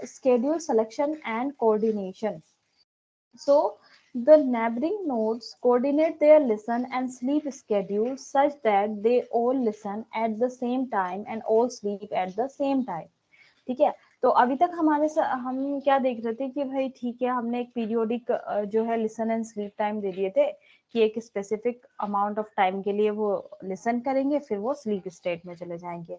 schedule selection and coordination. So the neighboring nodes coordinate their listen and sleep schedules such that they all listen at the same time and all sleep at the same time. ठीक है, तो अभी तक हम क्या देख रहे थे कि भाई ठीक है, हमने एक पीरियोडिक जो है लिसन एंड स्लीप टाइम दे दिए थे कि एक स्पेसिफिक अमाउंट ऑफ टाइम के लिए वो लिसन करेंगे, फिर वो स्लीप स्टेट में चले जाएंगे।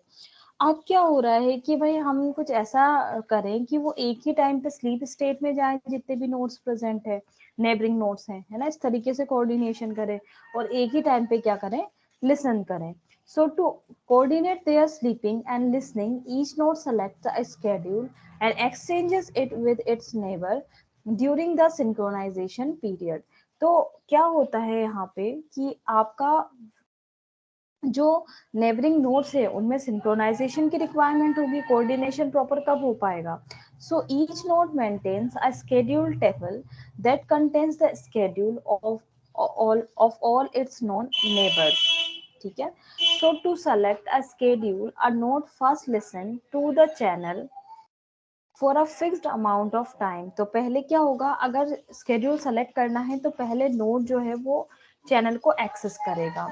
अब क्या हो रहा है कि भाई हम कुछ ऐसा करें कि वो एक ही टाइम पे स्लीप स्टेट में जाए, जितने भी नोड्स प्रेजेंट है, नेबरिंग नोड्स हैं, है ना, इस तरीके से कोऑर्डिनेशन करें और एक ही टाइम पे क्या करें, लिसन करें। So to coordinate their sleeping and listening, each node selects a schedule and exchanges it with its neighbor during the synchronization period. तो क्या होता है यहाँ पे कि आपका जो नेबरिंग नोड्स है उनमें सिंक्रोनाइजेशन की रिक्वायरमेंट होगी, कोऑर्डिनेशन प्रॉपर कब हो पाएगा। So each node maintains a schedule table that contains the schedule of all its known neighbours. ठीक है, so to select a schedule a node first listen to the channel for a fixed amount of time. तो पहले क्या होगा, अगर schedule select करना है तो पहले नोड जो है वो चैनल को एक्सेस करेगा,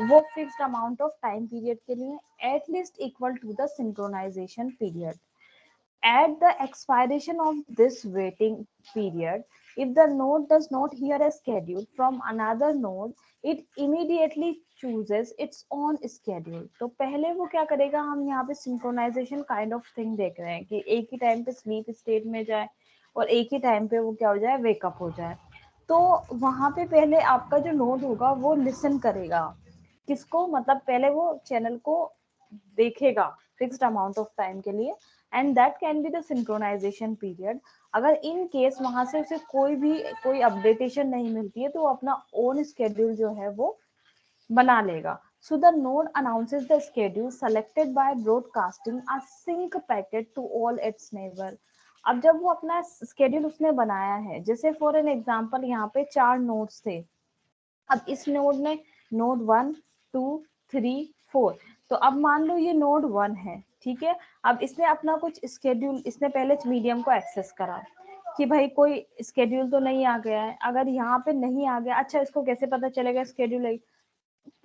वो fixed amount of time period के लिए, at least equal to the synchronisation period. At the expiration of this waiting period, if the node does not hear a schedule from another node, it immediately chooses its own schedule. तो पहले वो क्या करेगा, हम यहाँ पे synchronisation kind of thing देख रहे हैं कि एक ही टाइम पे स्लीप स्टेट में जाए और एक ही टाइम पे वो क्या हो जाए, वेकअप हो जाए। तो वहां पे पहले आपका जो नोड होगा वो लिसन करेगा, किसको, मतलब पहले वो चैनल को देखेगा फिक्स्ड अमाउंट ऑफ टाइम के लिए, and that can be the synchronisation period. अगर इन केस वहां से उसे कोई अपडेटेशन नहीं मिलती है तो वो अपना ओन स्केड्यूल जो है वो बना लेगा। So the node announces the schedule selected by broadcasting a sync packet to all its neighbour. अब जब वो अपना स्केड्यूल उसने बनाया है, जैसे फॉर एन एग्जांपल यहाँ पे 4 नोड्स थे, अब इस नोड में नोड 1 2 3 4, तो अब मान लो ये नोड 1 है, ठीक है। अब इसने अपना कुछ स्केड्यूल, इसने पहले मीडियम को एक्सेस करा कि भाई कोई स्केड्यूल तो नहीं आ गया है। अगर यहाँ पे नहीं आ गया, अच्छा इसको कैसे पता चलेगा स्केड्यूल है,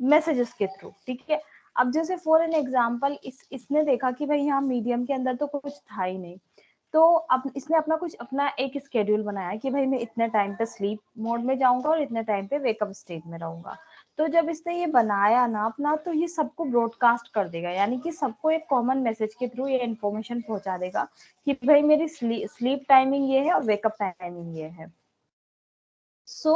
मैसेजेस के थ्रू, ठीक है। अब जैसे फॉर एन एग्जांपल इसने देखा कि भाई यहाँ मीडियम के अंदर तो कुछ था ही नहीं, तो अब इसने अपना एक स्केड्यूल बनाया कि भाई मैं इतने टाइम पे स्लीप मोड में जाऊंगा और इतने टाइम पे वेकअप स्टेट में रहूंगा। तो जब इसने ये बनाया ना अपना, तो ये सबको ब्रॉडकास्ट कर देगा, यानी कि सबको एक कॉमन मैसेज के थ्रू ये इन्फॉर्मेशन पहुंचा देगा कि भाई मेरी स्लीप टाइमिंग ये है और वेकअप टाइमिंग ये है। So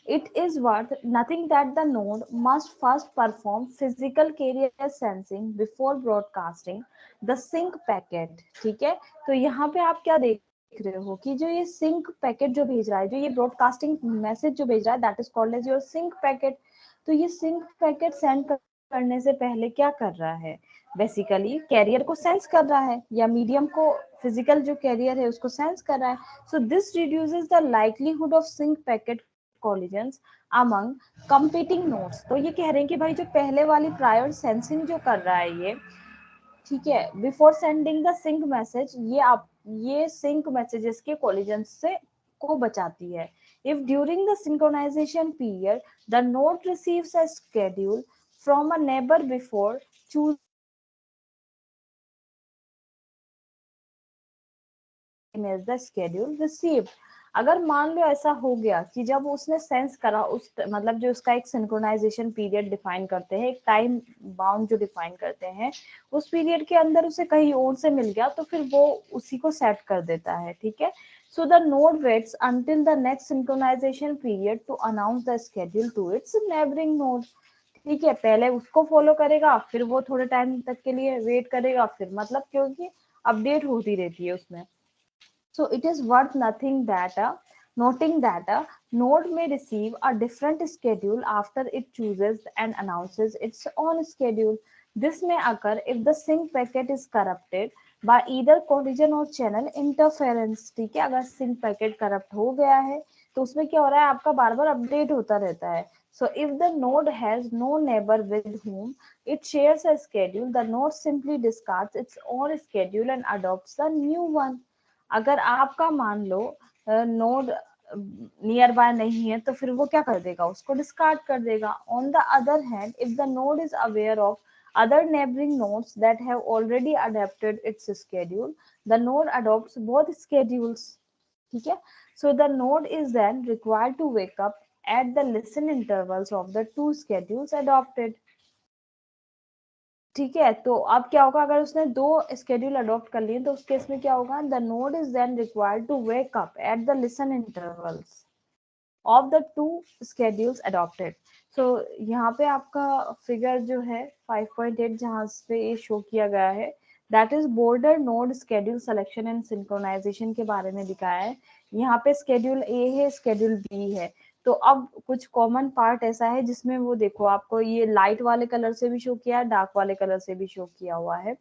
it is worth nothing that the node must first perform physical carrier sensing before broadcasting the sync packet। ठीक है, तो यहाँ पे आप क्या देख रहे हो कि जो ये सिंक पैकेट जो भेज रहा है, जो ये ब्रॉडकास्टिंग मैसेज जो भेज रहा है, that is called as your sync packet. तो ये सिंक पैकेट सेंड करने से पहले क्या कर रहा है, बेसिकली कैरियर को सेंस कर रहा है, या मीडियम को, फिजिकल जो कैरियर है उसको सेंस कर रहा है। So this reduces the likelihood of sync packet collisions among competing nodes. तो ये कह रहे हैं कि भाई जो पहले वाली प्रायर सेंसिंग जो कर रहा है ये, ठीक है, before sending the sync message, ये सिंक मैसेजेस के कोलिजन से को बचाती है। If during the synchronisation period the node receives a schedule from a neighbour before choose the schedule received. अगर मान लो ऐसा हो गया कि जब उसने सेंस करा, उस मतलब जो उसका एक सिंक्रोनाइजेशन पीरियड डिफाइन करते हैं, एक टाइम बाउंड जो डिफाइन करते हैं, उस पीरियड के अंदर उसे कहीं और से मिल गया, तो फिर वो उसी को सेट कर देता है, ठीक है। So the node waits until the next synchronisation period to announce the schedule to its neighbouring node. ठीक है, पहले उसको फॉलो करेगा, फिर वो थोड़े टाइम तक के लिए वेट करेगा, फिर मतलब क्योंकि अपडेट होती रहती है उसमें। So it is worth noting that a node may receive a different schedule after it chooses and announces its own schedule. This may occur if the sync packet is corrupted by either collision or channel interference। ठीक है, अगर sync packet corrupt हो गया है तो उसमें क्या हो रहा है, आपका बार बार अपडेट होता रहता है। So if the node has no neighbor with whom it shares a schedule, the node simply discards its own schedule and adopts the new one। अगर आपका मान लो नोड नियर बाय नहीं है तो फिर वो क्या कर देगा, उसको डिस्कार्ड कर देगा. On the other hand, if the node is aware of other neighboring nodes that have already adapted its schedule, the node adopts both schedules. ठीक है. So the node is then required to wake up at the listen intervals of the two schedules adopted. ठीक है. तो अब क्या होगा, अगर उसने दो स्केड्यूल अडॉप्ट कर लिए तो उस केस में क्या होगा, the node is then required to wake up at the listen intervals of the two schedules adopted. So यहाँ पे आपका फिगर जो है 5.8 जहाँ पे ये शो किया गया है, that is border node schedule selection and synchronization के बारे में दिखाया है. यहाँ पे schedule A है, schedule B है. तो अब कुछ कॉमन पार्ट ऐसा है जिसमें वो देखो आपको ये लाइट वाले कलर से भी शो किया है, डार्क वाले कलर से भी शो किया हुआ है,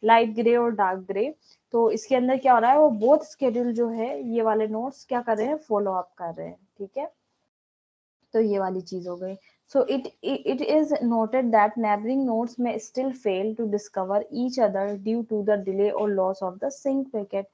लाइट ग्रे और डार्क ग्रे. तो इसके अंदर क्या हो रहा है, वो बोथ स्केड्यूल जो है ये वाले नोट्स क्या कर रहे हैं, फॉलो अप कर रहे हैं. ठीक है. तो ये वाली चीज हो गई. So it is noted that neighbouring nodes may still fail to discover each other due to the delay और loss of the sync packet.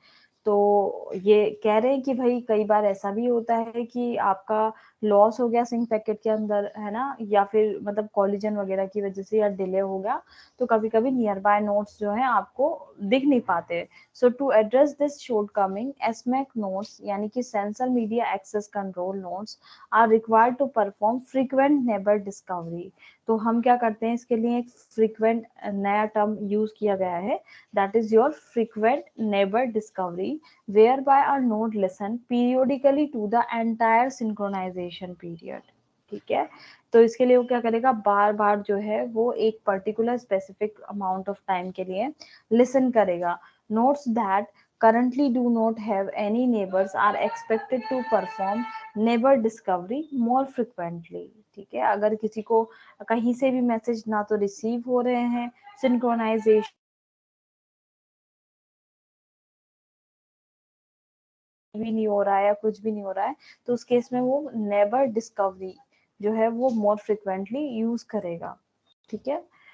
तो ये कह रहे हैं कि भाई कई बार ऐसा भी होता है कि आपका लॉस हो गया सिंक पैकेट के अंदर, है ना, या फिर मतलब कॉलिजन वगैरह की वजह से या डिले हो गया, तो कभी कभी नियर बाय नोड्स जो है आपको दिख नहीं पाते. So to address this shortcoming, SMAC nodes यानी कि Sensor Media Access Control nodes are required to perform frequent neighbor discovery. तो हम क्या करते हैं, इसके लिए एक frequent नया टर्म यूज किया गया है, that is your frequent neighbor discovery, whereby a node listen periodically to the entire synchronization period. ठीक है. तो इसके लिए वो क्या करेगा, बार बार जो है वो एक particular specific amount of time के लिए लिसन करेगा. Nodes that currently do not have any neighbors are expected to perform neighbor discovery more frequently. ठीक है. अगर किसी को कहीं से भी मैसेज ना तो रिसीव हो रहे हैं, सिंक्रोनाइजेशन भी नहीं हो रहा है या कुछ भी नहीं हो रहा है, तो उस केस में वो नेबर डिस्कवरी जो है वो मोर फ्रिक्वेंटली यूज करेगा. ठीक है.